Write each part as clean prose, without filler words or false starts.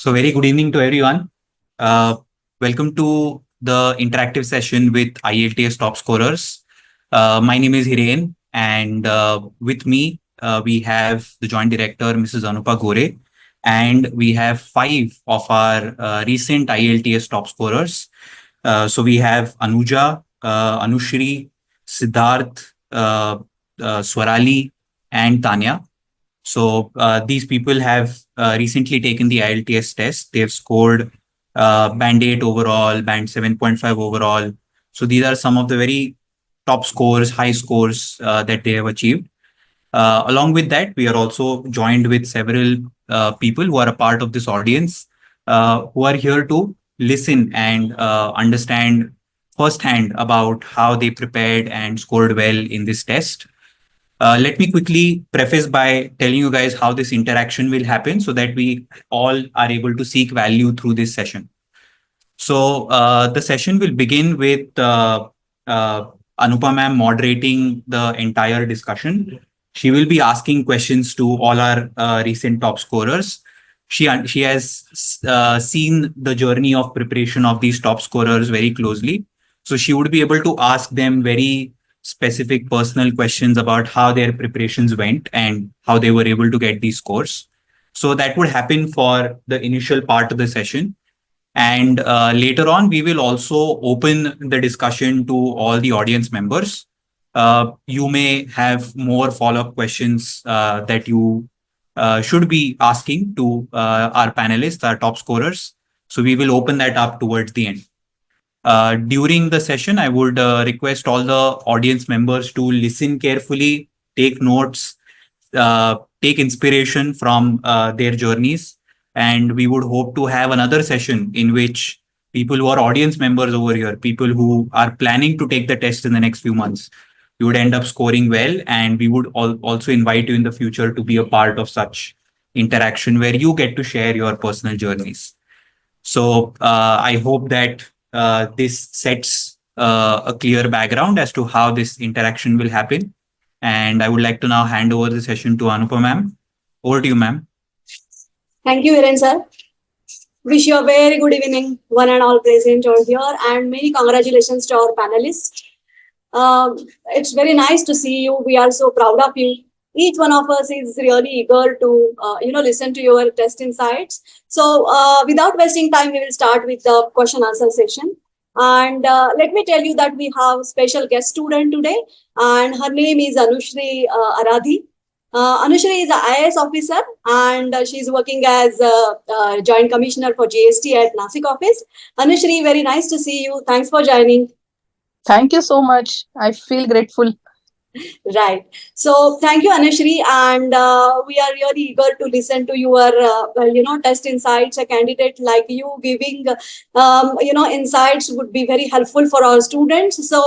So, very good evening to everyone. Uh, Welcome to the interactive session with IELTS top scorers. My name is Hiren, and with me, we have the Joint Director, Mrs. Anupa Gore, and we have five of our recent IELTS top scorers. So, we have Anuja, Anushree, Sidharth, Swarali, and Tanya. So these people have recently taken the IELTS test. They've scored band 8 overall, band 7.5 overall. So these are some of the very top scores, high scores that they have achieved. Along with that, we are also joined with several people who are a part of this audience who are here to listen and understand firsthand about how they prepared and scored well in this test. Let me quickly preface by telling you guys how this interaction will happen so that we all are able to seek value through this session. So, the session will begin with uh, Anupa Ma'am moderating the entire discussion. She will be asking questions to all our recent top scorers. She has seen the journey of preparation of these top scorers very closely. So she would be able to ask them very specific personal questions about how their preparations went and how they were able to get these scores. So that would happen for the initial part of the session. And later on, we will also open the discussion to all the audience members. You may have more follow-up questions that you should be asking to our panelists, our top scorers. So we will open that up towards the end. During the session, I would request all the audience members to listen carefully, take notes, take inspiration from their journeys. And we would hope to have another session in which people who are audience members over here, people who are planning to take the test in the next few months, you would end up scoring well. And we would also invite you in the future to be a part of such interaction where you get to share your personal journeys. So I hope that this sets a clear background as to how this interaction will happen. And I would like to now hand over the session to Anupa Ma'am. Over to you, ma'am. Thank you, Hiren sir. Wish you a very good evening, one and all present over here, and many congratulations to our panelists. It's very nice to see you. We are so proud of you. Each one of us is really eager to, listen to your test insights. So, without wasting time, we will start with the question answer session. And let me tell you that we have special guest student today, and her name is Anushree Aradhi. Anushree is an IAS officer, and she is working as a Joint Commissioner for GST at Nasik office. Anushree, very nice to see you. Thanks for joining. Thank you so much. I feel grateful. Right. So thank you, Anushree, and we are really eager to listen to your, test insights. A candidate like you giving, insights would be very helpful for our students. So,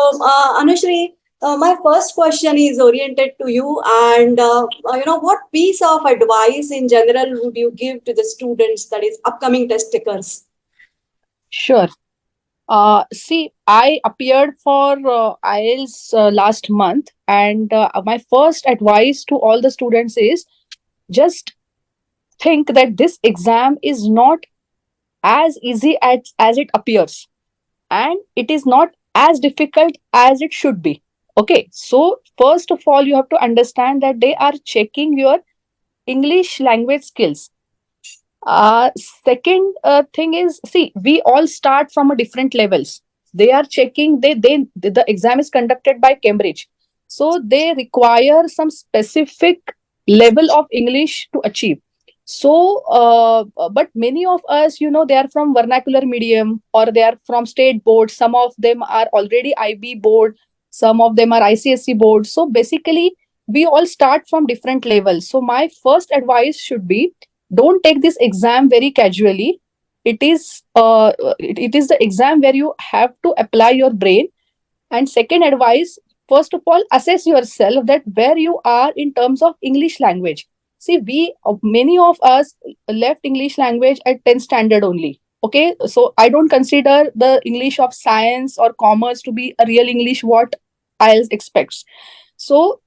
Anushree, my first question is oriented to you, and what piece of advice in general would you give to the students, that is, upcoming test takers? Sure. See, I appeared for IELTS last month, and my first advice to all the students is just think that this exam is not as easy as it appears, and it is not as difficult as it should be. Okay, so first of all, you have to understand that they are checking your English language skills. Second thing is, see, we all start from a different levels. They are checking, the exam is conducted by Cambridge. So they require some specific level of English to achieve. So, but many of us, they are from vernacular medium or they are from state board. Some of them are already IB board. Some of them are ICSE board. So basically, we all start from different levels. So my first advice should be, don't take this exam very casually. It is the exam where you have to apply your brain. And second advice, first of all, assess yourself that where you are in terms of English language. See, many of us left English language at 10th standard only. Okay, so I don't consider the English of science or commerce to be a real English what IELTS expects. So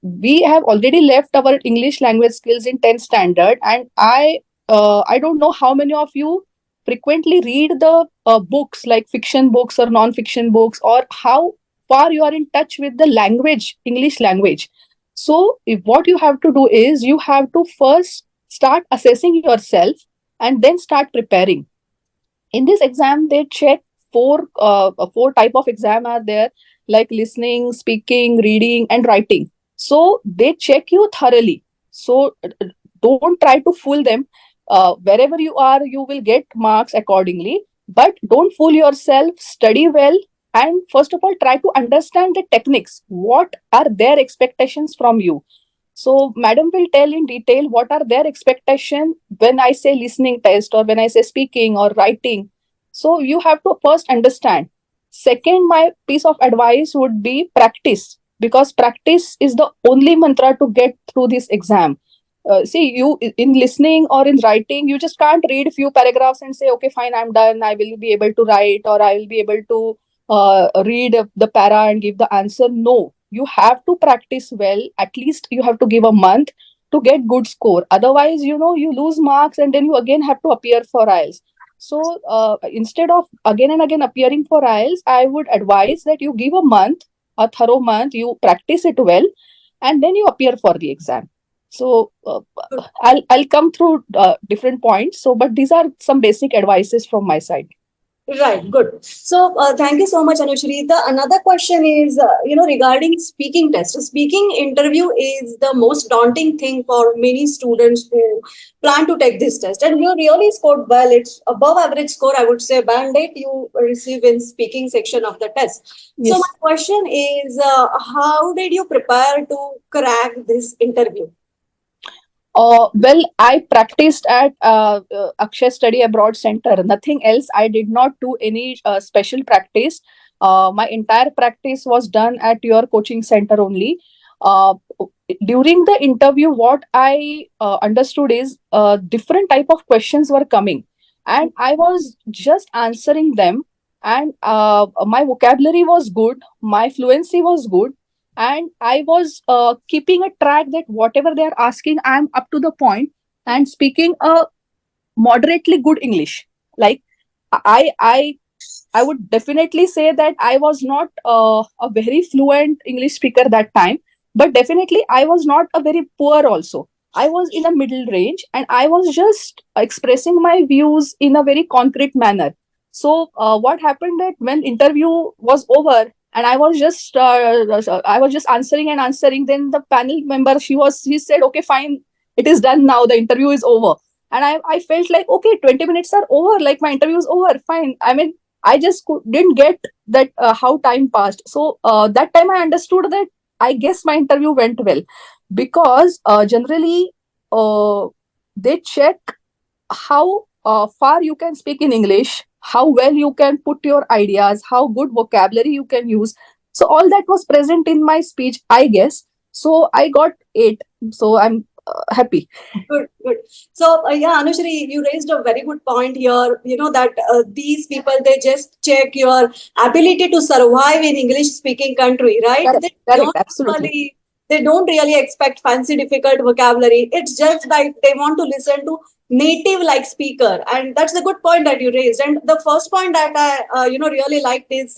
we have already left our English language skills in 10th standard, and I I don't know how many of you frequently read the books like fiction books or non-fiction books, or how far you are in touch with the language, English language. So what you have to do is you have to first start assessing yourself and then start preparing. In this exam, they check four type of exam are there, like listening, speaking, reading, and writing. So they check you thoroughly. So don't try to fool them. Wherever you are, you will get marks accordingly, but don't fool yourself. Study well, and first of all, try to understand the techniques. What are their expectations from you? So madam will tell in detail what are their expectation when I say listening test, or when I say speaking or writing. So you have to first understand. Second, my piece of advice would be practice, because practice is the only mantra to get through this exam. See, you in listening or in writing, you just can't read a few paragraphs and say, okay, fine, I'm done. I will be able to write, or I will be able to read the para and give the answer. No, you have to practice well. At least you have to give a month to get good score. Otherwise, you lose marks, and then you again have to appear for IELTS. So instead of again and again appearing for IELTS, I would advise that you give a month, a thorough month, you practice it well, and then you appear for the exam. So I'll come through different points. So, but these are some basic advices from my side. Right, good. So, thank you so much, Anushree. The another question is, regarding speaking test. Speaking interview is the most daunting thing for many students who plan to take this test. And you really scored well. It's above average score, I would say. Band 8 you receive in speaking section of the test. Yes. So, my question is, how did you prepare to crack this interview? Well, I practiced at Akshay Study Abroad Center. Nothing else. I did not do any special practice. My entire practice was done at your coaching center only. Uh, During the interview, what I understood is different type of questions were coming, and I was just answering them. And my vocabulary was good, my fluency was good, and I was keeping a track that whatever they are asking, I'm up to the point and speaking a moderately good English. Like I I I would definitely say that I was not a very fluent English speaker that time, but definitely I was not a very poor also. I was in a middle range, and I was just expressing my views in a very concrete manner. So what happened that when interview was over and I was just answering and answering, then the panel member, she said, okay, fine, it is done now. The interview is over. And I felt like, okay, 20 minutes are over. Like my interview is over. Fine. I mean, I just didn't get that how time passed. So that time I understood that I guess my interview went well, because generally they check how far you can speak in English, how well you can put your ideas, how good vocabulary you can use. So all that was present in my speech, I guess. So I got 8. So I'm happy. Good, good. So, yeah, Anushree, you raised a very good point here. You know that these people, they just check your ability to survive in English-speaking country, right? Correct, absolutely. They don't really expect fancy, difficult vocabulary. It's just like they want to listen to native-like speaker, and that's the good point that you raised. And the first point that I, really liked is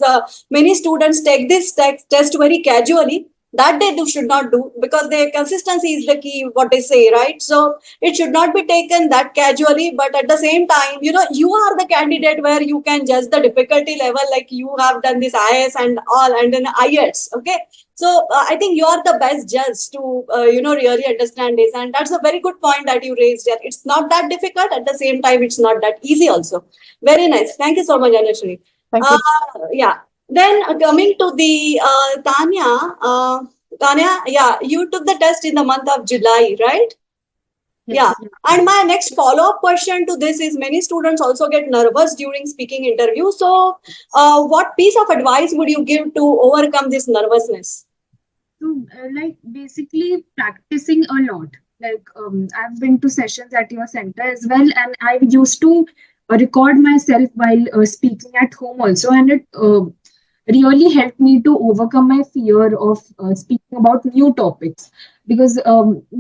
many students take this test very casually. That they should not do, because their consistency is the key, what they say, right? So it should not be taken that casually, but at the same time, you are the candidate where you can judge the difficulty level, like you have done this IS and all, and then IELTS. Okay. So I think you are the best judge to, really understand this. And that's a very good point that you raised here. It's not that difficult. At the same time, it's not that easy also. Very nice. Thank you so much, Anushree. Thank you. Yeah. Then coming to the Tanya, yeah, you took the test in the month of July, right? Yes. Yeah. And my next follow-up question to this is, many students also get nervous during speaking interview. So what piece of advice would you give to overcome this nervousness? So, like basically practicing a lot. Like I've been to sessions at your center as well, and I used to record myself while speaking at home also, and it really helped me to overcome my fear of speaking about new topics. because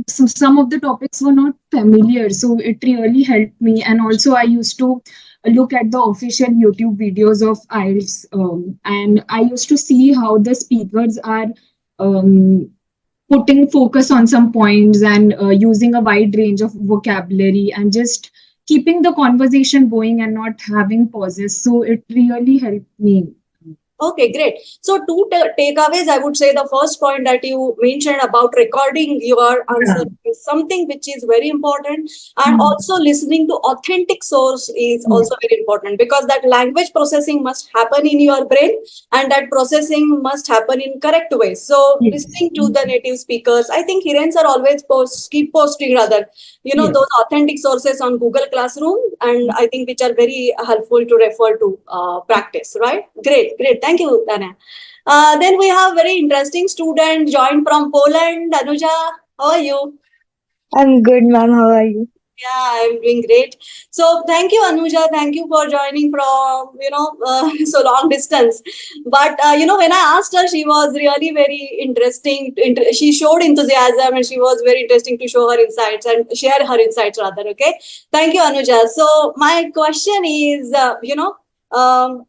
some of the topics were not familiar. So it really helped me. And also, I used to look at the official YouTube videos of IELTS, and I used to see how the speakers are um, putting focus on some points and using a wide range of vocabulary and just keeping the conversation going and not having pauses. So it really helped me. Okay, great. So two takeaways, I would say the first point that you mentioned about recording your answer is something which is very important, and also listening to authentic source is also very important, because that language processing must happen in your brain, and that processing must happen in correct ways. So listening to the native speakers, I think Hiren are always keep posting rather, those authentic sources on Google Classroom, and I think which are very helpful to refer to practice, right? Great, great. Thank you, Tanya. Then we have very interesting student joined from Poland. Anuja, how are you? I'm good, ma'am. How are you? Yeah, I'm doing great. So thank you, Anuja. Thank you for joining from, so long distance. But, when I asked her, she was really very interesting. She showed enthusiasm, and she was very interesting to show her insights and share her insights rather. Okay. Thank you, Anuja. So my question is,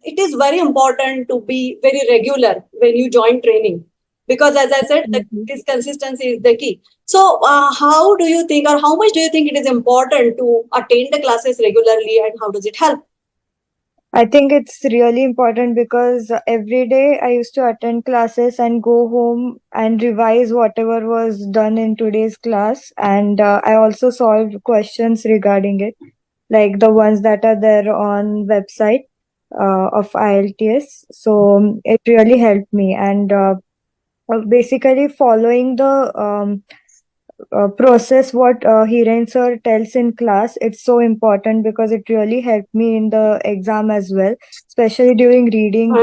it is very important to be very regular when you join training, because as I said, this consistency is the key. So how do you think, or how much do you think it is important to attend the classes regularly, and how does it help? I think it's really important because every day I used to attend classes and go home and revise whatever was done in today's class. And I also solved questions regarding it, like the ones that are there on website of IELTS. So it really helped me. And basically following the process what Hiren sir tells in class, it's so important because it really helped me in the exam as well, especially during reading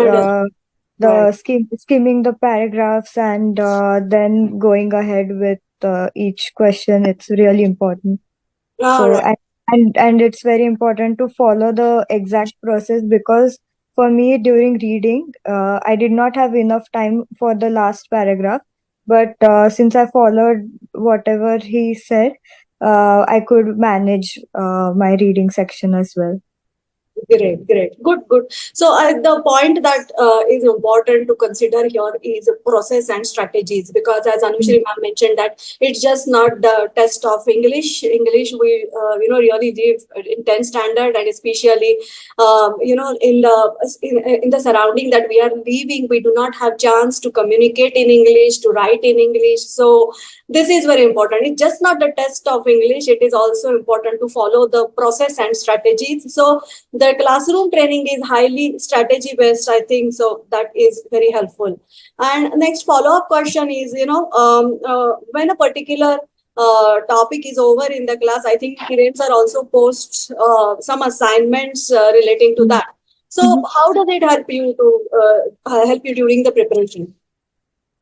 skimming the paragraphs and then going ahead with each question. It's really important. So and it's very important to follow the exact process, because for me during reading I did not have enough time for the last paragraph, but since I followed whatever he said, I could manage my reading section as well. Great, great. Good, good. So the point that is important to consider here is process and strategies, because as Anushree ma'am mentioned that it's just not the test of English. English we really give in 10 standard, and especially in the surrounding that we are living, we do not have chance to communicate in English, to write in English. So this is very important. It's just not the test of English. It is also important to follow the process and strategies. So the classroom training is highly strategy based, I think. So that is very helpful. And next follow-up question is, when a particular topic is over in the class, I think parents are also post some assignments relating to that. So how does it help you during the preparation?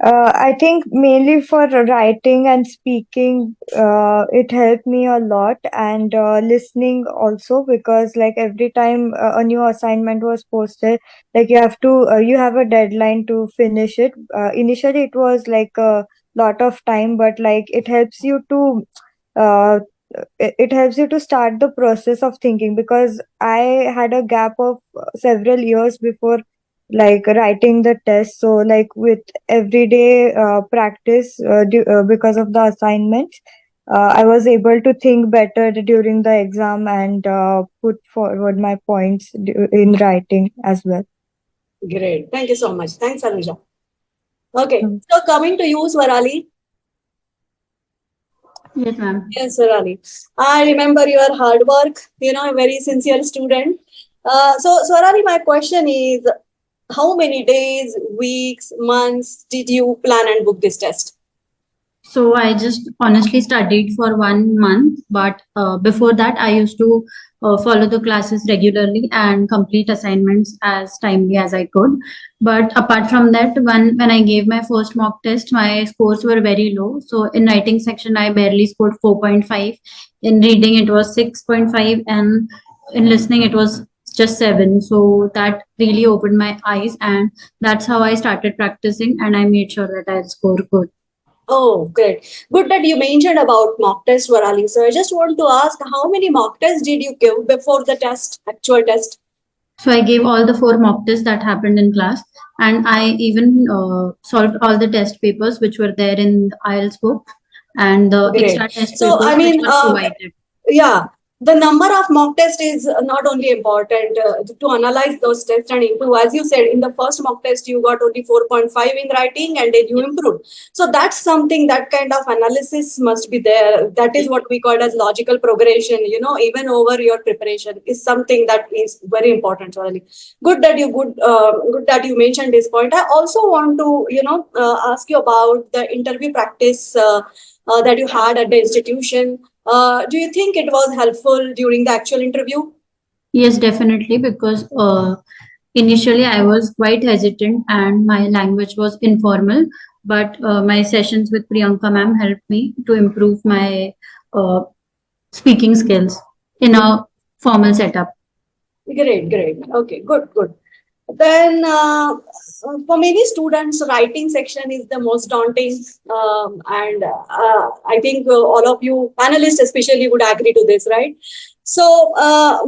I think mainly for writing and speaking, it helped me a lot, and listening also, because like every time a new assignment was posted, like you have a deadline to finish it. Initially, it was like a lot of time, but like uh, it helps you to start the process of thinking, because I had a gap of several years before like writing the test. So like with everyday practice because of the assignments, I was able to think better during the exam and put forward my points in writing as well. Great. Thank you so much. Thanks, Anuja. Okay. So coming to you, Swarali. Yes, ma'am. Yes, Swarali. I remember your hard work, a very sincere student. So, Swarali, my question is, how many days, weeks, months did you plan and book this test? So I just honestly studied for 1 month, but before that, I used to follow the classes regularly and complete assignments as timely as I could. But apart from that, when I gave my first mock test, my scores were very low. So in writing section, I barely scored 4.5. In reading, it was 6.5, and in listening, it was just 7. So that really opened my eyes, and that's how I started practicing, and I made sure that I score good. Oh, great. Good that you mentioned about mock test, Swarali. So I just want to ask, how many mock tests did you give before the test, actual test? So I gave all the 4 mock tests that happened in class, and I even solved all the test papers which were there in the IELTS book and the extra Great. test So, I papers which mean, were provided. yeah, the number of mock test is not only important to analyze those tests and improve. As you said, in the first mock test, you got only 4.5 in writing and then you Yes. improved. So that's something, that kind of analysis must be there. That is what we call as logical progression, even over your preparation is something that is very important, Charlie. Good that you mentioned this point. I also want to, ask you about the interview practice that you had at the institution. Do you think it was helpful during the actual interview? Yes, definitely, because initially I was quite hesitant and my language was informal, but my sessions with Priyanka ma'am helped me to improve my uh, speaking skills in a formal setup. Great, great. Okay, good, good. Then, for many students, writing section is the most daunting, and I think all of you panelists, especially, would agree to this, right? So,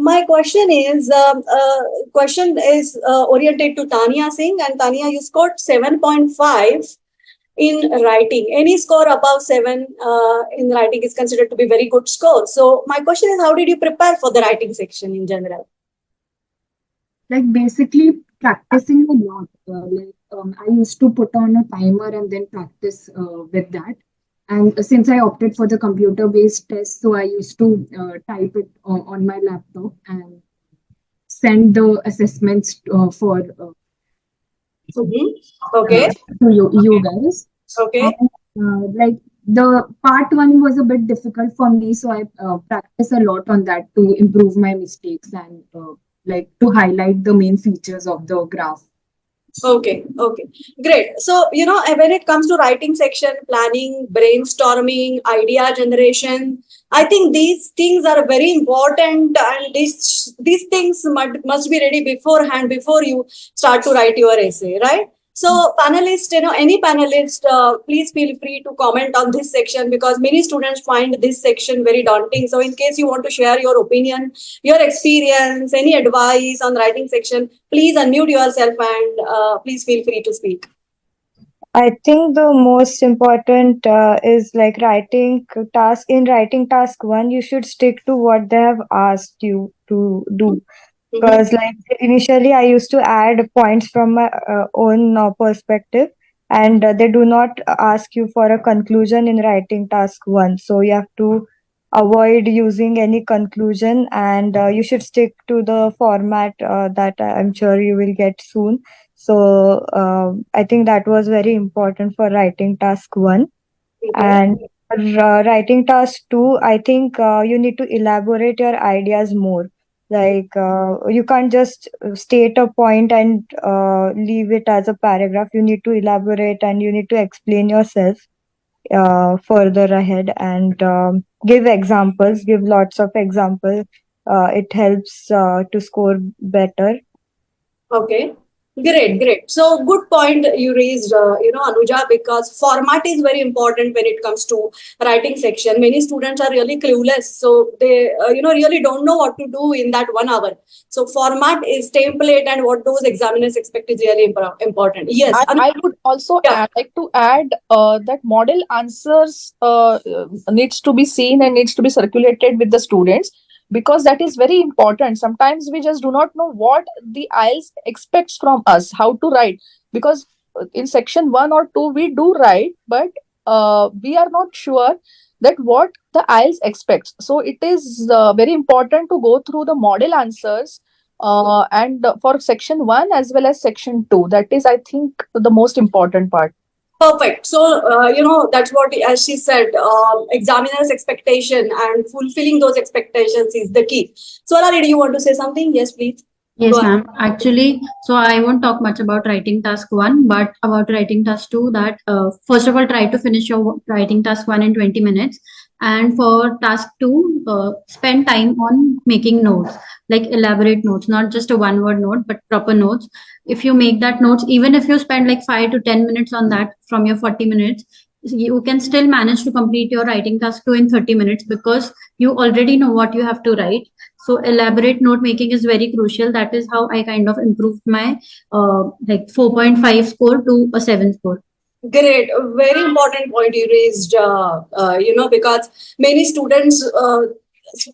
my question is oriented to Tanya Singh, and Tanya, you scored 7.5 in writing. Any score above 7 in writing is considered to be very good score. So, my question is, how did you prepare for the writing section in general? Like basically practicing a lot. I used to put on a timer and then practice with that. And since I opted for the computer-based test, so I used to type it on my laptop and send the assessments for Okay, to you guys. okay. And like the part one was a bit difficult for me, so I practice a lot on that to improve my mistakes and like to highlight the main features of the graph. Okay, okay, great. So, when it comes to writing section, planning, brainstorming, idea generation, I think these things are very important, and these things must be ready beforehand before you start to write your essay, right? So, panelists, any panelist, please feel free to comment on this section because many students find this section very daunting. So, in case you want to share your opinion, your experience, any advice on writing section, please unmute yourself and please feel free to speak. I think the most important is like writing task. In writing task one, you should stick to what they have asked you to do. Because like initially, I used to add points from my own perspective, and they do not ask you for a conclusion in writing task one. So you have to avoid using any conclusion, and you should stick to the format that I'm sure you will get soon. So I think that was very important for writing task one. And for writing task two, I think you need to elaborate your ideas more. Like you can't just state a point and leave it as a paragraph. You need to elaborate and you need to explain yourself further ahead and give examples, give lots of examples. It helps to score better. Okay. Great, great. So good point you raised, Anuja, because format is very important when it comes to writing section. Many students are really clueless, so they, really don't know what to do in that 1 hour. So format is template, and what those examiners expect is really important. Yes, I would also like to add that model answers needs to be seen and needs to be circulated with the students because that is very important. Sometimes we just do not know what the IELTS expects from us, how to write. Because in section 1 or 2, we do write, but we are not sure that what the IELTS expects. So it is very important to go through the model answers and for section 1 as well as section 2. That is, I think, the most important part. perfect. So, that's what, as she said, examiner's expectation and fulfilling those expectations is the key. So, Swarali, do you want to say something? Yes, please. Yes, Go ahead. ma'am. Actually, so I won't talk much about writing task one, but about writing task two, that first of all, try to finish your writing task one in 20 minutes. And for task two, spend time on making notes, like elaborate notes, not just a one word note, but proper notes. If you make that notes, even if you spend like 5 to 10 minutes on that from your 40 minutes, you can still manage to complete your writing task 2 in 30 minutes because you already know what you have to write. So elaborate note making is very crucial. That is how I kind of improved my like 4.5 score to a 7 score. Great, a very important point you raised. Because many students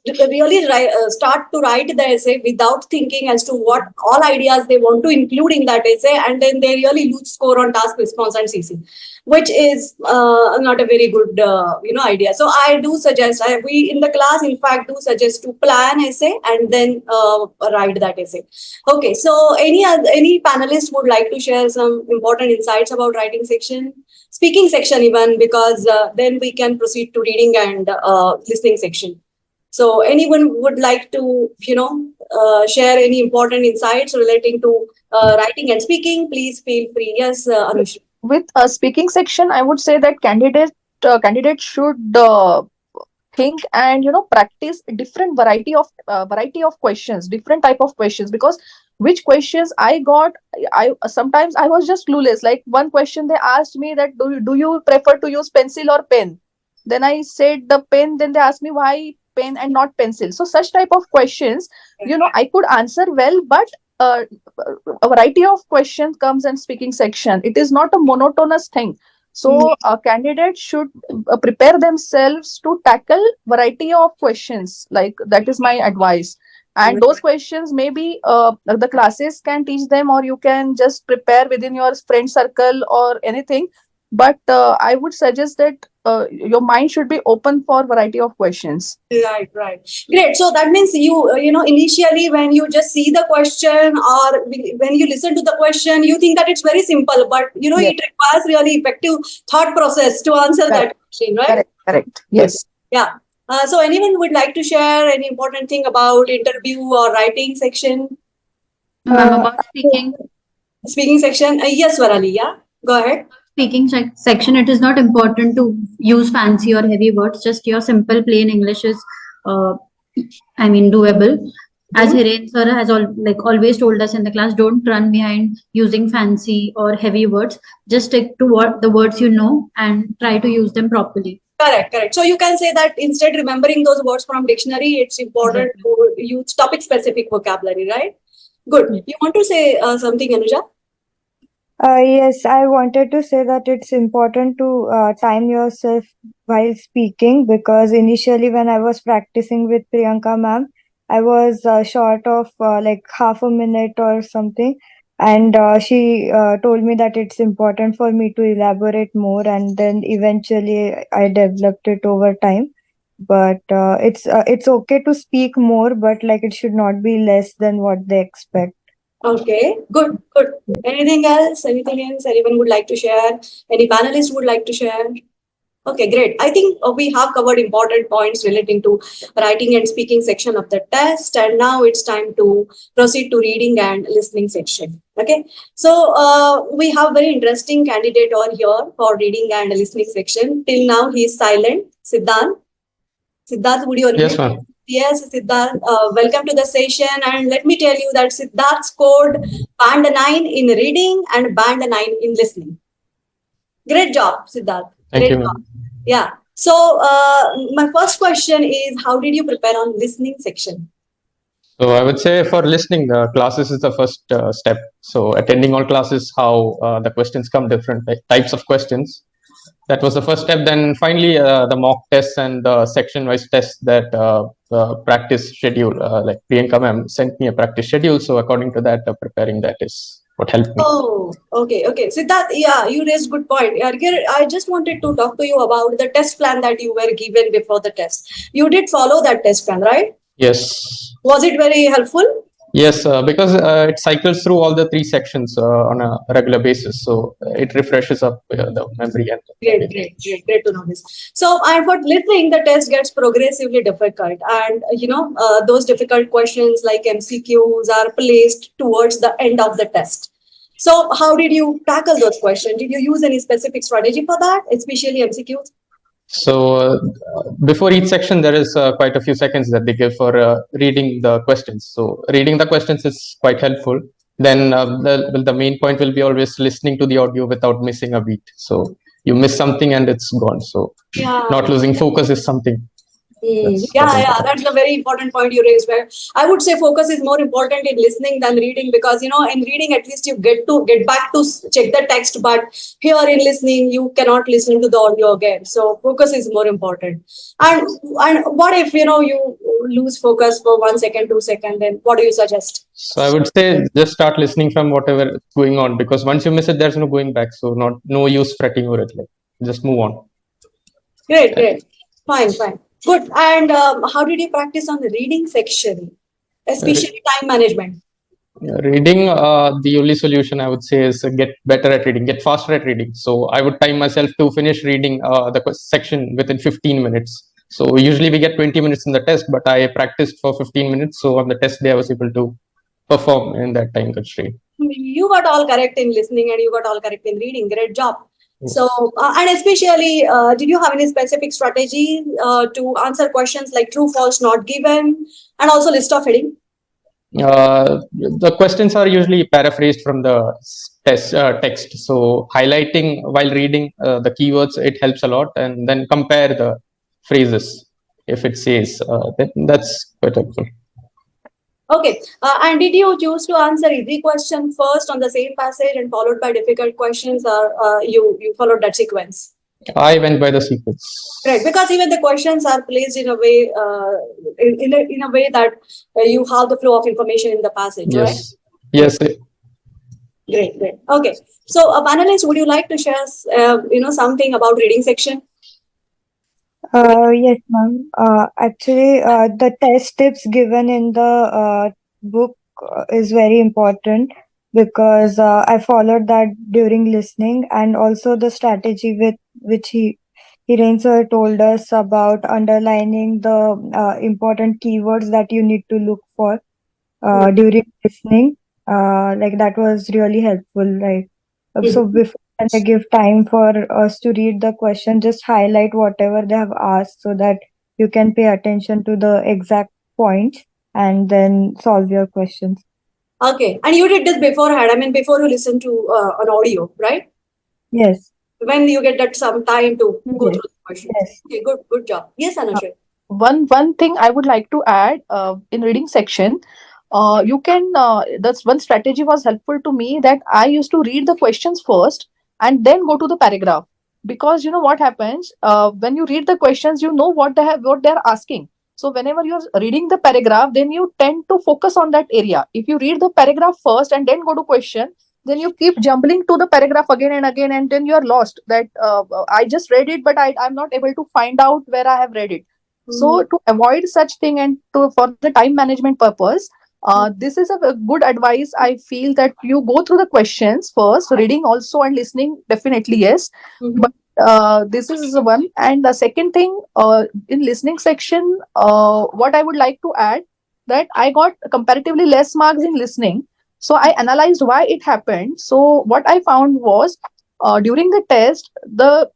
really start to write the essay without thinking as to what all ideas they want to include in that essay, and then they really lose score on task, response, and CC, which is not a very good idea. So I do suggest, we in the class in fact do suggest to plan essay and then write that essay. Okay, so any panelist would like to share some important insights about writing section, speaking section even, because then we can proceed to reading and listening section. So anyone would like to, share any important insights relating to writing and speaking, please feel free. Yes, Anushree. With a speaking section, I would say that candidates should think and practice different variety of questions, different type of questions, because which questions I got, I sometimes I was just clueless. Like one question they asked me that do you prefer to use pencil or pen? Then I said the pen. Then they asked me why pen and not pencil. So such type of questions, I could answer well, but a variety of questions comes in speaking section. It is not a monotonous thing. So a candidate should prepare themselves to tackle variety of questions. Like that is my advice. And those questions maybe the classes can teach them, or you can just prepare within your friend circle or anything. But I would suggest that your mind should be open for variety of questions. Right. Great. So that means initially when you just see the question or when you listen to the question, you think that it's very simple, but Yes. it requires really effective thought process to answer that question, right? Correct. Yes. Yeah. So anyone would like to share any important thing about interview or writing section, Ma'am, about speaking. speaking section? Yes, Swarali. Yeah. Go ahead. Speaking section, it is not important to use fancy or heavy words. Just your simple plain English is doable. As Hiren sir has always told us in the class, don't run behind using fancy or heavy words. Just stick to what the words you know and try to use them properly. Correct. So you can say that instead remembering those words from dictionary, it's important to use topic specific vocabulary, right? Good. You want to say something, Anuja? Yes, I wanted to say that it's important to time yourself while speaking, because initially when I was practicing with Priyanka ma'am, I was short of like half a minute or something. And she told me that it's important for me to elaborate more, and then eventually I developed it over time. But it's okay to speak more, but like it should not be less than what they expect. Okay, good. Anything else? Anyone would like to share? Any panelists would like to share? Okay, great. I think we have covered important points relating to writing and speaking section of the test, and now it's time to proceed to reading and listening section. Okay, so we have very interesting candidate on here for reading and listening section. Till now, he is silent. Sidharth, would you unmute? Yes, ma'am. Yes, Sidharth, welcome to the session. And let me tell you that Sidharth scored band 9 in reading and band 9 in listening. Great job, Sidharth. Thank you, Great ma'am. job. Yeah. So my first question is, how did you prepare on listening section? So I would say for listening, classes is the first step. So attending all classes, how the questions come, different types of questions. That was the first step. Then finally, the mock tests and the section-wise tests that practice schedule. Like Priyanka ma'am sent me a practice schedule. So according to that, preparing that is what helped me. Oh, okay. Sidharth, yeah, you raised good point. I just wanted to talk to you about the test plan that you were given before the test. You did follow that test plan, right? Yes. Was it very helpful? Yes, because it cycles through all the 3 sections on a regular basis. So it refreshes up the memory. And Great to know this. So, and for listening, the test gets progressively difficult. And, those difficult questions like MCQs are placed towards the end of the test. So, how did you tackle those questions? Did you use any specific strategy for that, especially MCQs? So before each section, there is quite a few seconds that they give for reading the questions. So reading the questions is quite helpful. Then the main point will be always listening to the audio without missing a beat. So you miss something and it's gone. So Yeah. not losing focus is something. That's Yeah, that's a very important point you raised. Where I would say focus is more important in listening than reading, because in reading at least you get back to check the text, but here in listening you cannot listen to the audio again. So focus is more important. And what if you lose focus for 1 second, 2 seconds? Then what do you suggest? So I would say just start listening from whatever is going on, because once you miss it, there's no going back. So no use fretting over it. Like, just move on. Great. Fine. Good. And how did you practice on the reading section, especially time management? Reading, the only solution I would say is get better at reading, get faster at reading. So I would time myself to finish reading the section within 15 minutes. So usually we get 20 minutes in the test, but I practiced for 15 minutes. So on the test day, I was able to perform in that time constraint. You got all correct in listening and you got all correct in reading. Great job. So, and especially, did you have any specific strategy to answer questions like true, false, not given, and also list of heading? The questions are usually paraphrased from the text. So highlighting while reading the keywords, it helps a lot, and then compare the phrases. If it says, then that's quite helpful. Okay. And did you choose to answer easy question first on the same passage and followed by difficult questions, or you followed that sequence? I went by the sequence. Right, because even the questions are placed in a way, in a way that you have the flow of information in the passage, right? Yes. Great. Okay. So, panelists, would you like to share, something about reading section? Yes, ma'am. Actually, the test tips given in the book is very important, because I followed that during listening, and also the strategy with which Hiren sir told us about underlining the important keywords that you need to look for during listening. Like, that was really helpful. Like, so before they give time for us to read the question, just highlight whatever they have asked so that you can pay attention to the exact points and then solve your questions. Okay. And you did this beforehand. I mean, before you listen to an audio, right? Yes. When you get that some time to go through the questions. Yes. Okay, good job. Yes, Anushree. One thing I would like to add in reading section, you can that's one strategy was helpful to me, that I used to read the questions first and then go to the paragraph, because you know what happens when you read the questions, you know what they're asking. So whenever you're reading the paragraph, then you tend to focus on that area. If you read the paragraph first and then go to question, then you keep jumbling to the paragraph again and again, and then you are lost that I just read it, but I'm not able to find out where I have read it. So to avoid such thing, and for the time management purpose, this is a good advice. I feel that you go through the questions first, reading also and listening definitely, yes. But this is one. And the second thing, in listening section, what I would like to add, that I got comparatively less marks in listening. So I analyzed why it happened. So what I found was, during the test, the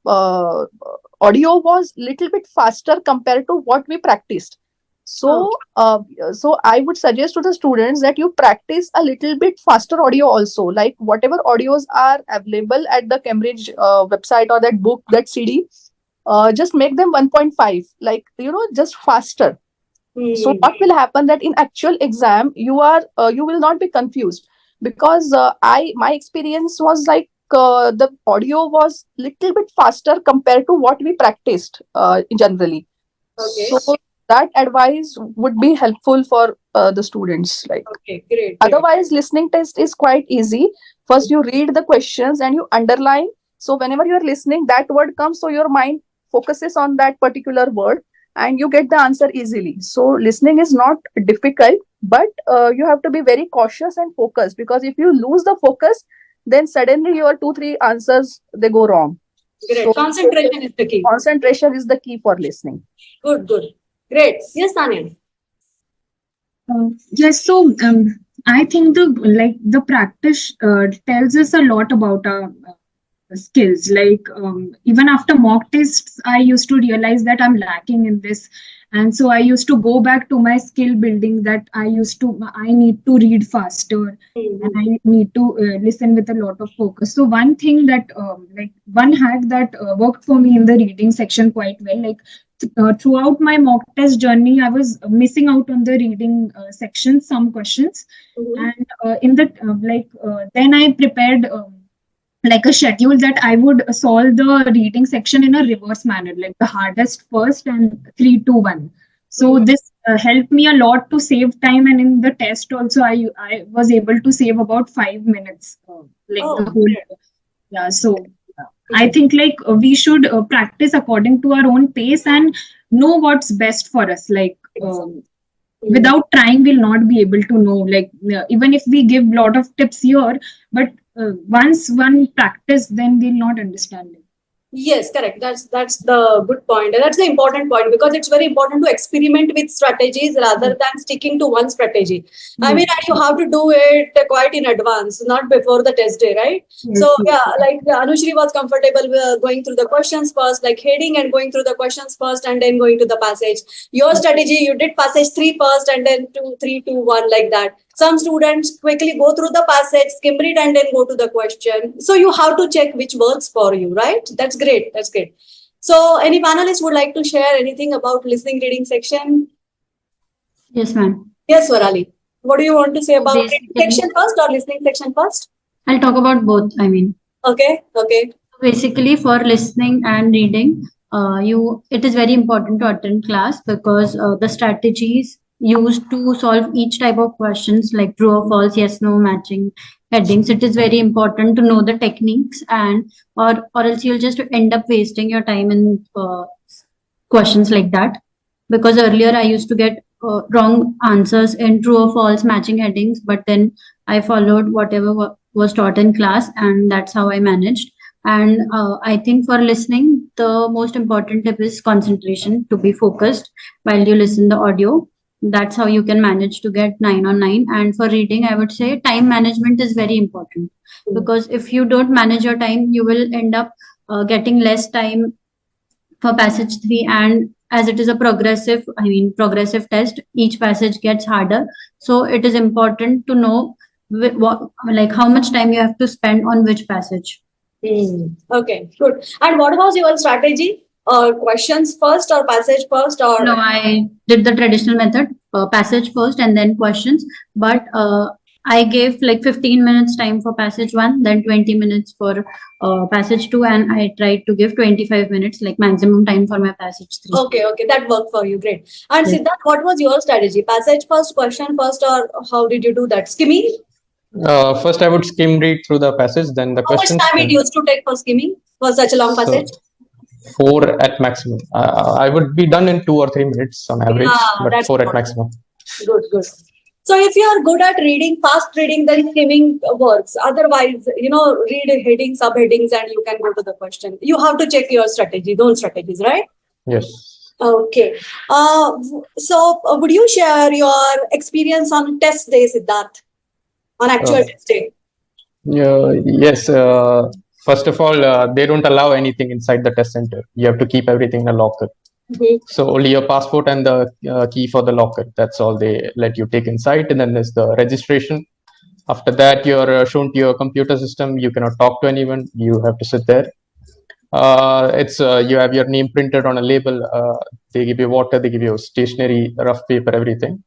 audio was little bit faster compared to what we practiced. So so I would suggest to the students that you practice a little bit faster audio also, like whatever audios are available at the Cambridge website, or that book, that CD, just make them 1.5, like just faster. So what will happen, that in actual exam you will not be confused, because my experience was like the audio was little bit faster compared to what we practiced generally. Okay. So that advice would be helpful for the students. Like, okay, great. Otherwise, listening test is quite easy. First, you read the questions and you underline. So whenever you are listening, that word comes, so your mind focuses on that particular word, and you get the answer easily. So listening is not difficult, but you have to be very cautious and focused, because if you lose the focus, then suddenly your 2-3 answers, they go wrong. Great. So concentration is the key. Concentration is the key for listening. Good. Great. Yes, Tanya. Yes, so I think the practice tells us a lot about our skills. Like even after mock tests, I used to realize that I'm lacking in this, And so I used to go back to my skill building, that I need to read faster, and I need to listen with a lot of focus. So one thing that like one hack that worked for me in the reading section quite well, like throughout my mock test journey, I was missing out on the reading section, some questions. And in the then I prepared like a schedule that I would solve the reading section in a reverse manner, like the hardest first and 3, 2, 1. So this helped me a lot to save time, and in the test also I was able to save about 5 minutes, the whole. Yeah, so I think like we should practice according to our own pace and know what's best for us. Like without trying, we'll not be able to know. Like even if we give lot of tips here, but once one practice, then we'll not understand it. Yes, correct. That's the good point. And that's the important point, because it's very important to experiment with strategies rather than sticking to one strategy. I mean, and you have to do it quite in advance, not before the test day, right? So yeah, like Anushree was comfortable with going through the questions first, like heading and going through the questions first, and then going to the passage. Your strategy, you did passage 3 first, and then 2, 3, 2, 1, like that. Some students quickly go through the passage, skim it, and then go to the question. So you have to check which works for you, right? That's great. That's great. So any panelists would like to share anything about listening reading section? Yes, ma'am. Yes, Swarali. What do you want to say about reading Basically- section first or listening section first? I'll talk about both. I mean, Okay. basically for listening and reading, it is very important to attend class, because the strategies used to solve each type of questions, like true or false, yes, no, matching, headings, it is very important to know the techniques, and or else you'll just end up wasting your time in questions like that. Because earlier I used to get wrong answers in true or false matching headings, but then I followed whatever was taught in class, and that's how I managed. And I think for listening, the most important tip is concentration, to be focused while you listen the audio. That's how you can manage to get 9 on 9. And for reading, I would say time management is very important, because if you don't manage your time, you will end up getting less time for passage 3. And as it is a progressive test, each passage gets harder. So it is important to know how much time you have to spend on which passage. Okay, good. And what was your strategy? Questions first or passage first, or? No, I did the traditional method, passage first and then questions. But I gave like 15 minutes time for passage 1, then 20 minutes for passage 2, and I tried to give 25 minutes, like maximum time for my passage 3. Okay, that worked for you. Great. And Yes. Sidharth, what was your strategy? Passage first, question first, or how did you do that? Skimming? First, I would skim read through the passage, then the How much questions. time it used to take for skimming for such a long So, passage? 4 at maximum. I would be done in 2 or 3 minutes on average, but that's 4 at good. maximum. Good. So if you are good at reading, fast reading, then skimming works. Otherwise, read headings, subheadings, and you can go to the question. You have to check your strategy, those strategies, right? Yes. Okay. So would you share your experience on test day, Sidharth? On actual test day? Yes. First of all, they don't allow anything inside the test center. You have to keep everything in a locker. So only your passport and the key for the locker. That's all they let you take inside. And then there's the registration. After that, you're shown to your computer system. You cannot talk to anyone. You have to sit there. You have your name printed on a label. They give you water. They give you stationery, rough paper, everything.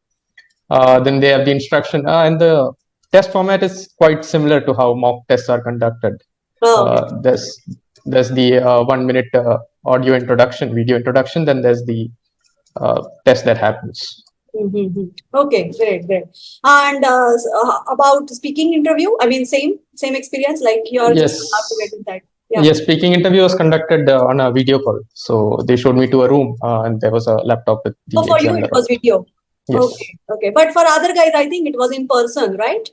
Then they have the instruction, and the test format is quite similar to how mock tests are conducted. There's the 1 minute audio introduction, video introduction. Then there's the test that happens. Okay, great. And about speaking interview, I mean, same experience, like you're Yes. just have to get inside. Yeah. Yes, speaking interview was conducted on a video call. So they showed me to a room, and there was a laptop with the For you, examiner. it was video. Yes. Okay. But for other guys, I think it was in person, right?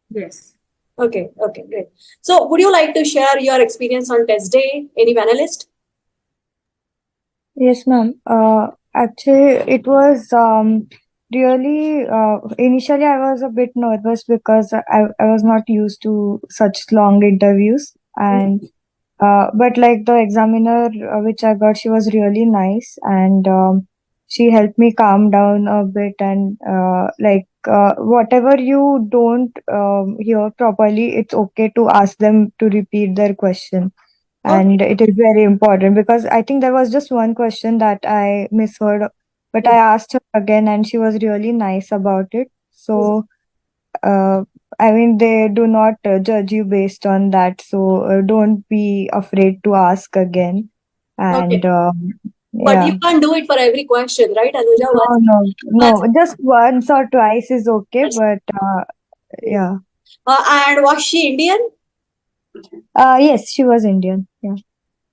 Yes. Okay, great. So would you like to share your experience on test day? Any panelist? Yes, ma'am. Actually, it was really initially I was a bit nervous because I was not used to such long interviews, and But like the examiner which I got, she was really nice, and she helped me calm down a bit, and whatever you don't hear properly, it's okay to ask them to repeat their question. And it is very important, because I think there was just one question that I misheard, but I asked her again and she was really nice about it. So uh, I mean, they do not judge you based on that. So don't be afraid to ask again. Okay. And But you yeah, can't do it for every question, right, Anuja? no, just once or twice is okay. Once. But yeah, And was she Indian? yes, she was Indian. Yeah.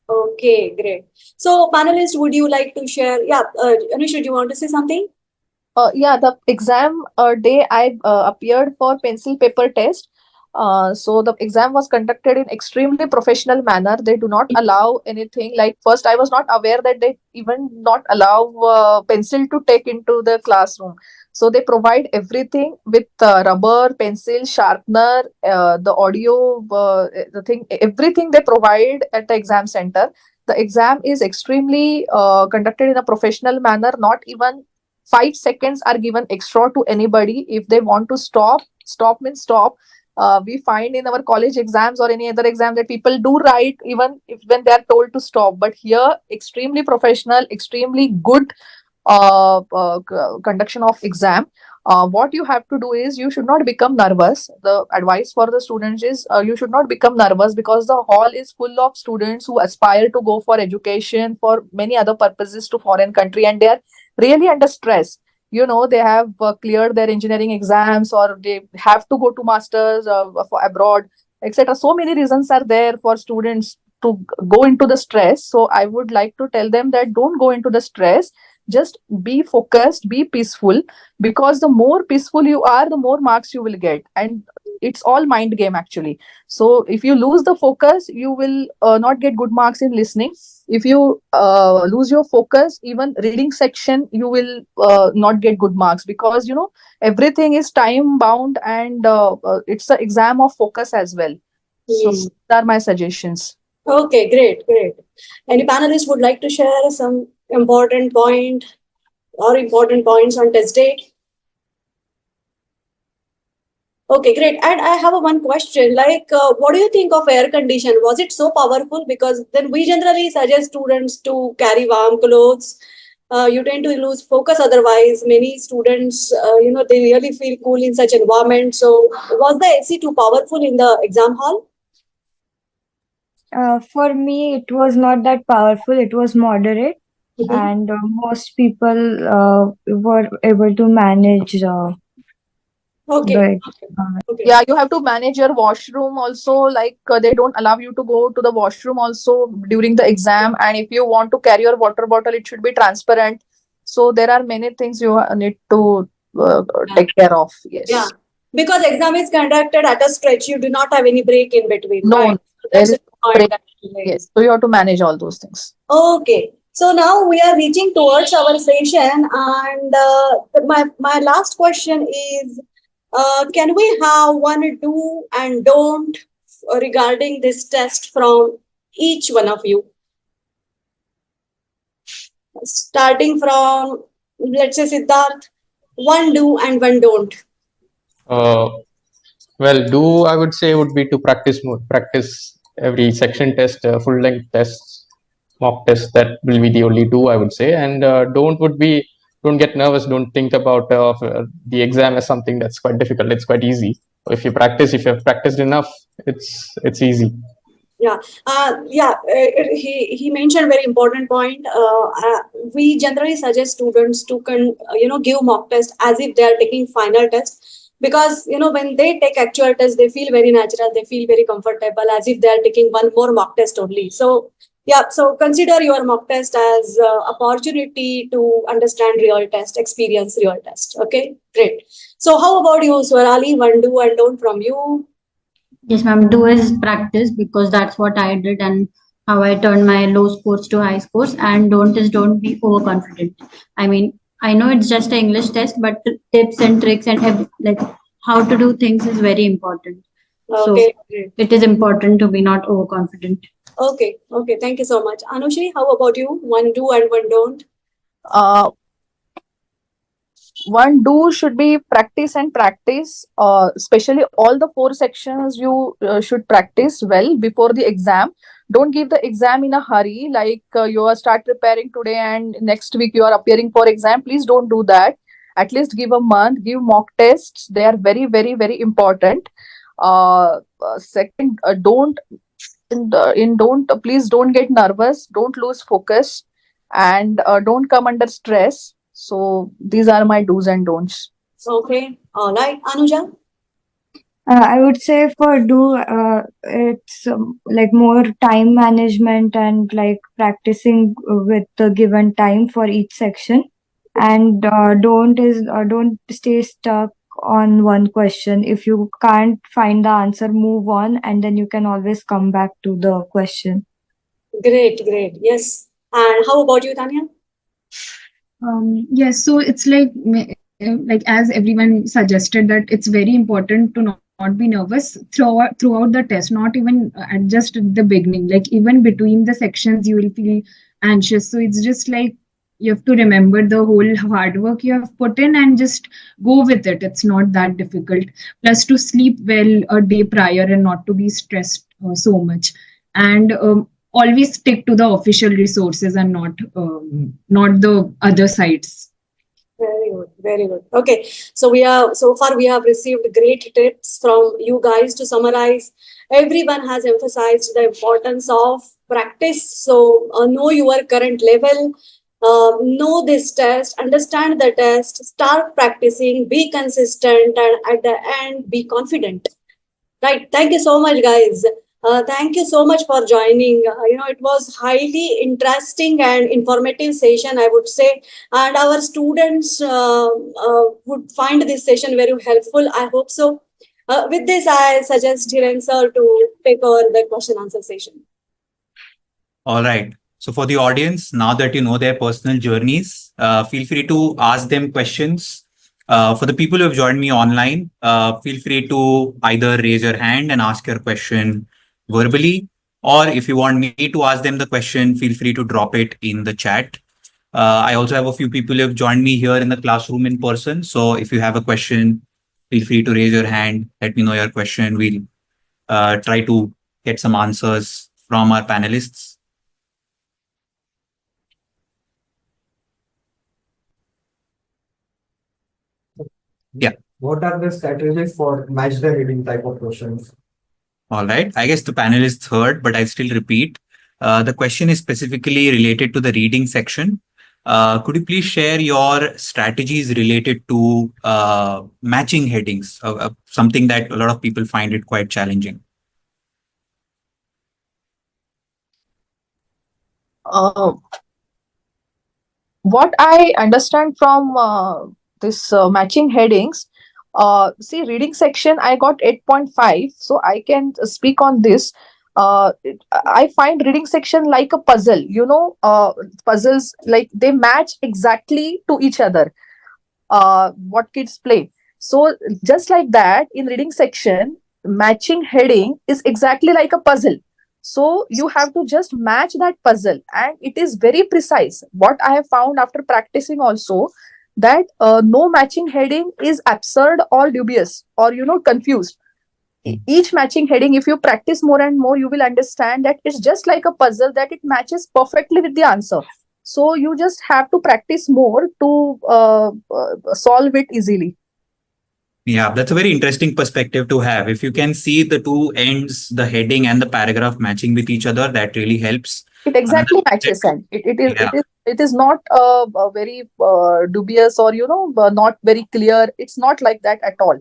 Okay, great. So, panelists, would you like to share? Yeah, Anushree, do you want to say something? Yeah, the exam day I appeared for pencil paper test. So the exam was conducted in extremely professional manner. They do not allow anything. Like first, I was not aware that they even not allow pencil to take into the classroom. So they provide everything with rubber, pencil, sharpener, the audio, the thing, everything they provide at the exam center. The exam is extremely conducted in a professional manner. Not even 5 seconds are given extra to anybody. If they want to stop means stop. We find in our college exams or any other exam that people do write even if when they are told to stop, but here extremely professional, extremely good conduction of exam. What you have to do is you should not become nervous. The advice for the students is you should not become nervous, because the hall is full of students who aspire to go for education for many other purposes to foreign country, and they are really under stress. You know, they have cleared their engineering exams, or they have to go to masters for abroad, etc. So many reasons are there for students to go into the stress. So I would like to tell them that don't go into the stress, just be focused, be peaceful, because the more peaceful you are, the more marks you will get. And it's all mind game actually. So if you lose the focus, you will not get good marks in listening. If you lose your focus, even reading section, you will not get good marks, because you know everything is time bound, and it's an exam of focus as well. So Hmm. these are my suggestions. Okay, great, great. Any panelists would like to share some important point or important points on test day? Okay, great. And I have a one question, like, what do you think of air condition? Was it so powerful? Because then we generally suggest students to carry warm clothes. You tend to lose focus otherwise. Many students, they really feel cool in such environment. So, was the AC too powerful in the exam hall? For me, it was not that powerful. It was moderate, Mhm. and most people were able to manage Okay, the. okay. Yeah, you have to manage your washroom also. Like they don't allow you to go to the washroom also during the exam. And if you want to carry your water bottle, it should be transparent. So there are many things you need to take care of. Yeah, Yes. because exam is conducted at a stretch, you do not have any break in between, No, right? no, So there that's is the point break. that I made. Yes. So you have to manage all those things. Okay, so now we are reaching towards our session, and my last question is, can we have one do and don't regarding this test from each one of you, starting from, let's say, Sidharth, one do and one don't. Uh, well, do I would say would be to practice more, practice every section test, full length tests, mock tests. That will be the only do I would say. And don't would be don't get nervous. Don't think about the exam as something that's quite difficult. It's quite easy. If you practice, if you have practiced enough, it's easy. Yeah, he mentioned very important point. We generally suggest students to give mock test as if they are taking final test, because when they take actual test, they feel very natural, they feel very comfortable, as if they are taking one more mock test only. So yeah, so consider your mock test as opportunity to understand real test, experience real test. Okay, great. So how about you, Swarali? One do and don't from you. Yes, ma'am. Do is practice, because that's what I did and how I turned my low scores to high scores. And don't is don't be overconfident. I mean, I know it's just an English test, but the tips and tricks and like how to do things is very important. So Okay, great. it is important to be not overconfident. Okay, okay. Thank you so much. Anushree, how about you? One do and one don't. Uh, One do should be practice and practice. Especially all the four sections you should practice well before the exam. Don't give the exam in a hurry. Like you are start preparing today and next week you are appearing for exam. Please don't do that. At least give a month. Give mock tests. They are very very very important. Second, don't in don't please don't get nervous. Don't lose focus, and don't come under stress. So these are my do's and don'ts. Okay, all right. Anuja? I would say for do it's like more time management and like practicing with the given time for each section. And don't stay stuck on one question. If you can't find the answer, move on, and then you can always come back to the question. Great, great. Yes. And how about you, Tanya? Yes, so it's like as everyone suggested that it's very important to not be nervous throughout the test, not even at just the beginning. Like even between the sections, you will feel anxious. So it's just like you have to remember the whole hard work you have put in and just go with it. It's not that difficult. Plus to sleep well a day prior and not to be stressed so much. And always stick to the official resources and not the other sites. Very good, very good. Okay, so so far we have received great tips from you guys. To summarize, everyone has emphasized the importance of practice. So know your current level, know this test, understand the test, start practicing, be consistent, and at the end, be confident. Right. Thank you so much, guys. Thank you so much for joining. It was highly interesting and informative session, I would say, and our students would find this session very helpful. I hope so. With this, I suggest Hiren sir to take over the question answer session. All right. So for the audience, now that you know their personal journeys, feel free to ask them questions. For the people who have joined me online, feel free to either raise your hand and ask your question verbally, or if you want me to ask them the question, feel free to drop it in the chat. I also have a few people who have joined me here in the classroom in person. So if you have a question, feel free to raise your hand. Let me know your question. We'll try to get some answers from our panelists. Yeah. What are the strategies for match the heading type of questions? All right. I guess the panelists heard, but I still repeat. The question is specifically related to the reading section. Could you please share your strategies related to matching headings, something that a lot of people find it quite challenging? What I understand from this matching headings, see, reading section, I got 8.5, so I can speak on this. I find reading section like a puzzle. Puzzles, like they match exactly to each other. What kids play. So just like that, in reading section, matching heading is exactly like a puzzle. So you have to just match that puzzle, and it is very precise. What I have found after practicing also, that no matching heading is absurd or dubious or confused. Each matching heading, if you practice more and more, you will understand that it's just like a puzzle, that it matches perfectly with the answer. So you just have to practice more to solve it easily. Yeah, that's a very interesting perspective to have. If you can see the two ends, the heading and the paragraph matching with each other, that really helps. It exactly Another matches, and yeah, it is not very dubious or not very clear. It's not like that at all.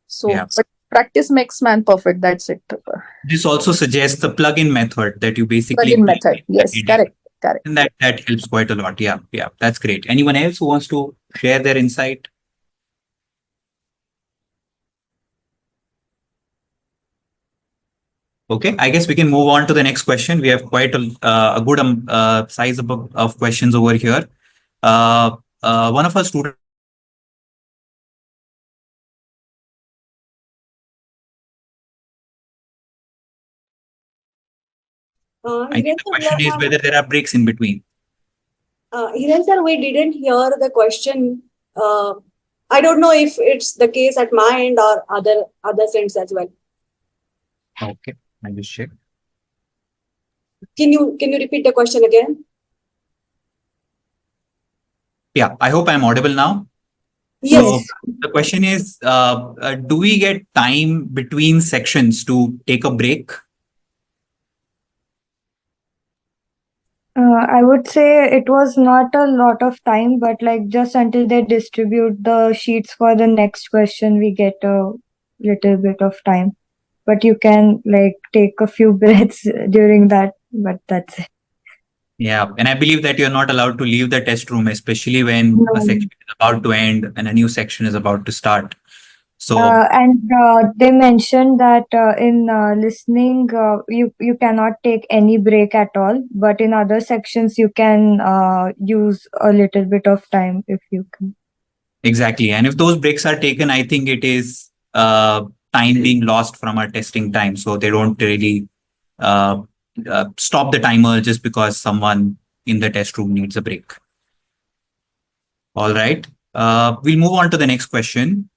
So, yeah. but practice makes man perfect. That's it. This also suggests the plug-in method that you basically Plug-in plug method. in the Yes, heading, correct, correct. and that helps quite a lot. Yeah, yeah, that's great. Anyone else who wants to share their insight? Okay, I guess we can move on to the next question. We have quite a good size of questions over here. One of our students. I think the question is whether there are breaks in between. Hiren sir, we didn't hear the question. I don't know if it's the case at my end or other ends as well. Okay, I'll just check. Can you repeat the question again? Yeah, I hope I'm audible now. Yes. So the question is, do we get time between sections to take a break? I would say it was not a lot of time, but like just until they distribute the sheets for the next question, we get a little bit of time. But you can like take a few breaths during that, but that's it. Yeah, and I believe that you're not allowed to leave the test room, especially when No. a section is about to end and a new section is about to start. So And they mentioned that in listening, you cannot take any break at all, but in other sections you can use a little bit of time if you can. exactly. And if those breaks are taken, I think it is time being lost from our testing time. So they don't really stop the timer just because someone in the test room needs a break. All right. We'll move on to the next question.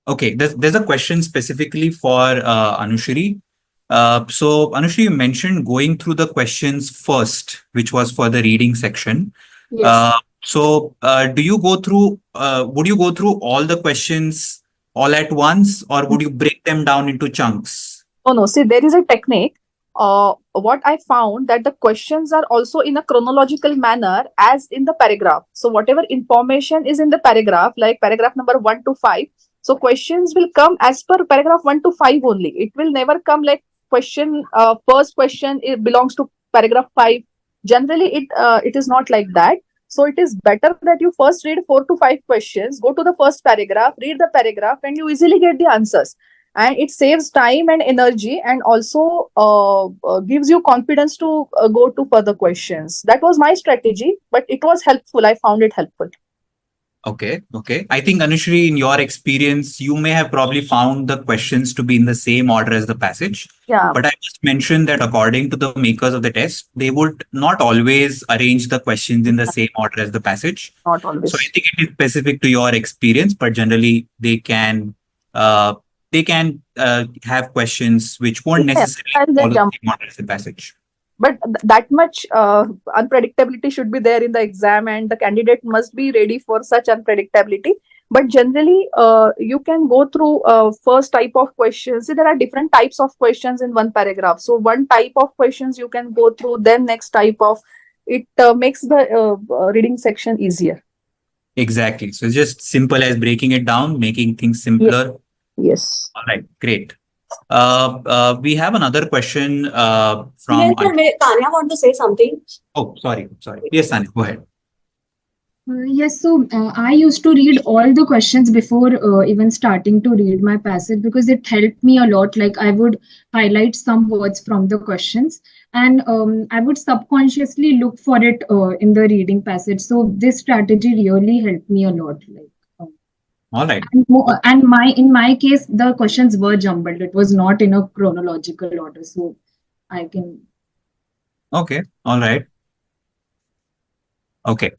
Okay, there's a question specifically for Anushree. So Anushree, you mentioned going through the questions first, which was for the reading section. Yes. Do you go through, would you go through all the questions all at once, or would you break them down into chunks? Oh no, see, there is a technique. What I found that the questions are also in a chronological manner as in the paragraph. So whatever information is in the paragraph, like paragraph number 1 to 5, so questions will come as per paragraph 1 to 5 only. It will never come like first question it belongs to paragraph 5. Generally, it is not like that. So it is better that you first read 4 to 5 questions, go to the first paragraph, read the paragraph, and you easily get the answers. And it saves time and energy, and also gives you confidence to go to further questions. That was my strategy, but it was helpful. I found it helpful. Okay. I think Anushree, in your experience, you may have probably found the questions to be in the same order as the passage. Yeah. But I just mentioned that according to the makers of the test, they would not always arrange the questions in the same order as the passage. Not always. So I think it is specific to your experience, but generally they can have questions which won't necessarily follow the same order as the passage. But that much unpredictability should be there in the exam, and the candidate must be ready for such unpredictability. But generally, you can go through first type of questions. See, there are different types of questions in one paragraph. So one type of questions you can go through, then next type of, it makes the reading section easier. Exactly. So it's just simple as breaking it down, making things simpler. Yes. All right, great. We have another question from. Yes, sir, Tanya want to say something. Oh, sorry. Yes, Tanya, go ahead. Yes, so I used to read all the questions before even starting to read my passage, because it helped me a lot. Like I would highlight some words from the questions, and I would subconsciously look for it in the reading passage. So this strategy really helped me a lot. All right. And in my case, the questions were jumbled. It was not in a chronological order, so I can. Okay. All right. Okay.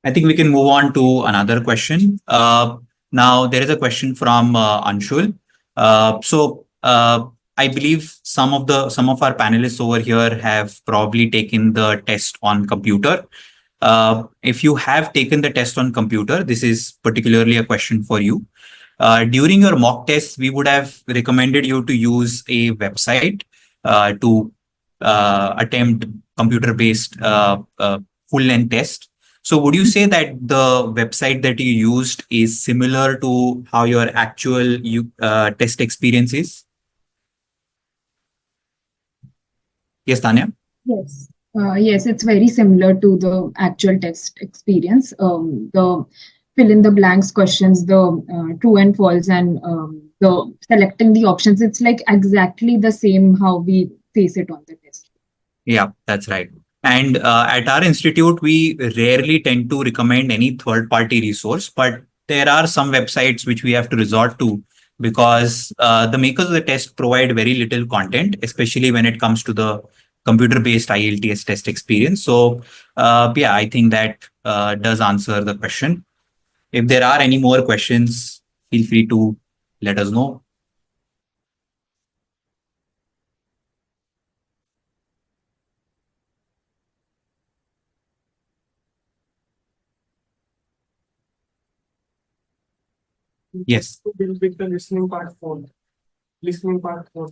I think we can move on to another question. Now there is a question from Anshul. I believe some of our panelists over here have probably taken the test on computer. If you have taken the test on computer, this is particularly a question for you. During your mock test, we would have recommended you to use a website to attempt computer-based full-length test. So would you say that the website that you used is similar to how your actual test experience is? Yes, Tanya? Yes. Yes, it's very similar to the actual test experience. The fill in the blanks questions, the true and false, and the selecting the options. It's like exactly the same how we face it on the test. Yeah, that's right. And at our institute, we rarely tend to recommend any third-party resource, but there are some websites which we have to resort to because the makers of the test provide very little content, especially when it comes to the computer-based IELTS test experience. So, yeah, I think that does answer the question. If there are any more questions, feel free to let us know. Yes. We'll pick the listening part for listening part for.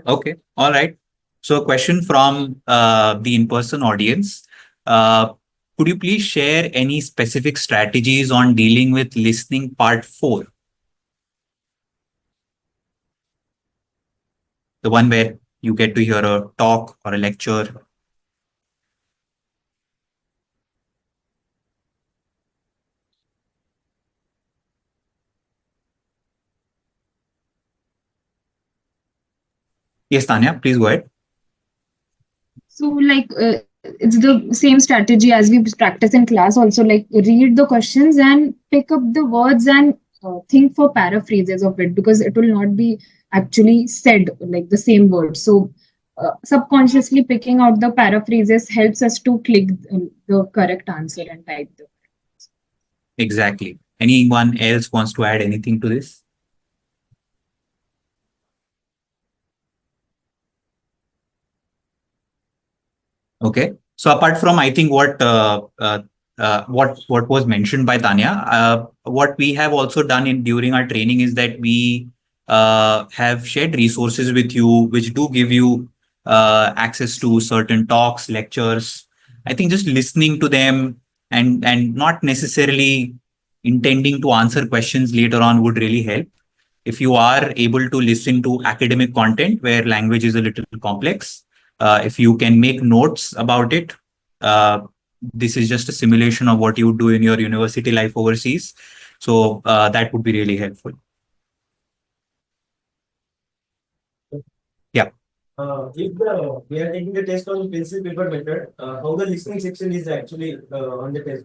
Okay. All right. So, a question from the in-person audience. Could you please share any specific strategies on dealing with listening part 4? The one where you get to hear a talk or a lecture. Yes, Tanya, please go ahead. So, like, it's the same strategy as we practice in class. Also, like, read the questions and pick up the words and think for paraphrases of it, because it will not be actually said like the same word. So, subconsciously picking out the paraphrases helps us to click the correct answer and type the. Exactly. Anyone else wants to add anything to this? Okay. So apart from, I think what was mentioned by Tanya, what we have also done in during our training is that we have shared resources with you, which do give you access to certain talks, lectures. I think just listening to them and not necessarily intending to answer questions later on would really help. If you are able to listen to academic content where language is a little complex, if you can make notes about it, this is just a simulation of what you would do in your university life overseas. So that would be really helpful. Yeah. If we are taking the test on pencil paper method, how the listening section is actually on the test?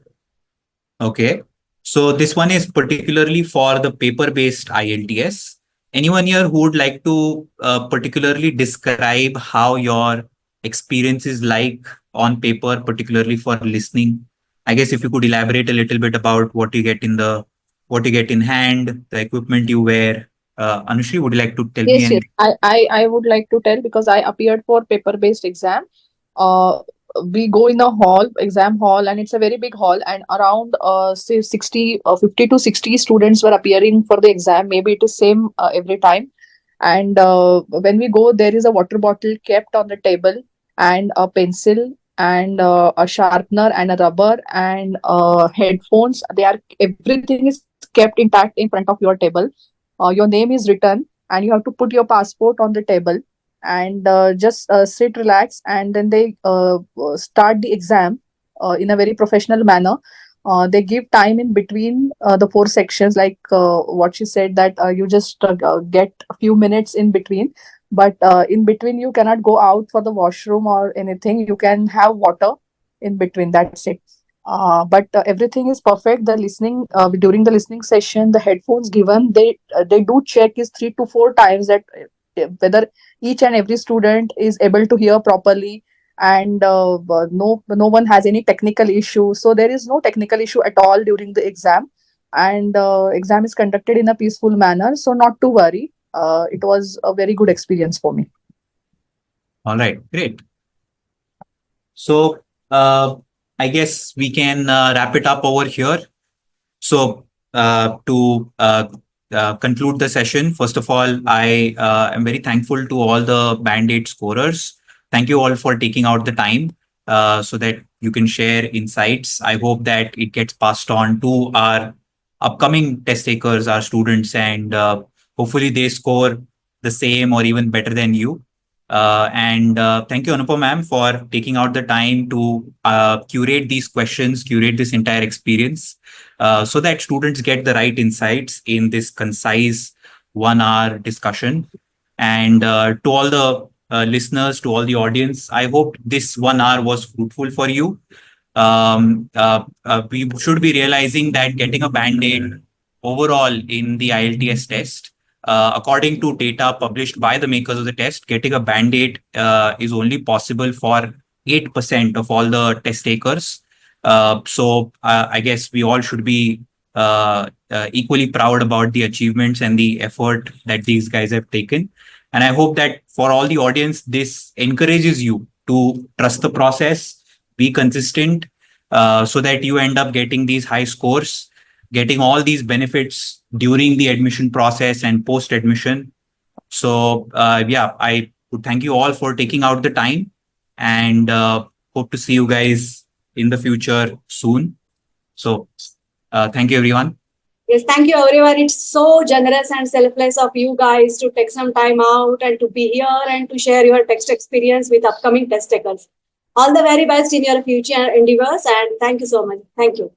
Okay. So this one is particularly for the paper-based IELTS. Anyone here who would like to particularly describe how your experience is like on paper, particularly for listening? I guess if you could elaborate a little bit about what you get in hand, the equipment you wear. Anushree, would you like to tell me Yes, yes. anything? I would like to tell, because I appeared for paper-based exam. Uh, we go in a hall, exam hall, and it's a very big hall, and around say 60, 50 to 60 students were appearing for the exam. Maybe it is same every time. And when we go, there is a water bottle kept on the table, and a pencil, and a sharpener, and a rubber, and headphones. Everything is kept intact in front of your table. Your name is written, and you have to put your passport on the table, and just sit, relax, and then they start the exam in a very professional manner. They give time in between the four sections, like what she said, that you just get a few minutes in between. But in between, you cannot go out for the washroom or anything. You can have water in between. That's it. But everything is perfect. The listening during the listening session, the headphones given, they do check is 3 to 4 times that whether each and every student is able to hear properly, and no one has any technical issue. So there is no technical issue at all during the exam, and exam is conducted in a peaceful manner. So not to worry. It was a very good experience for me. All right, great. So I guess we can wrap it up over here. So to conclude the session, first of all, I am very thankful to all the Band-Aid scorers. Thank you all for taking out the time so that you can share insights. I hope that it gets passed on to our upcoming test takers, our students, and hopefully they score the same or even better than you. And thank you, Anupa Ma'am, for taking out the time to curate these questions, curate this entire experience, so that students get the right insights in this concise 1 hour discussion. And to all the listeners, to all the audience, I hope this 1 hour was fruitful for you. We should be realizing that getting a band-aid overall in the IELTS test according to data published by the makers of the test, getting a band-aid is only possible for 8% of all the test takers. So I guess we all should be equally proud about the achievements and the effort that these guys have taken. And I hope that for all the audience, this encourages you to trust the process, be consistent, so that you end up getting these high scores, getting all these benefits during the admission process and post-admission. So yeah, I would thank you all for taking out the time, and hope to see you guys in the future soon. So thank you, everyone. Yes, thank you everyone. It's so generous and selfless of you guys to take some time out and to be here and to share your text experience with upcoming test takers. All the very best in your future endeavors, and thank you so much. Thank you.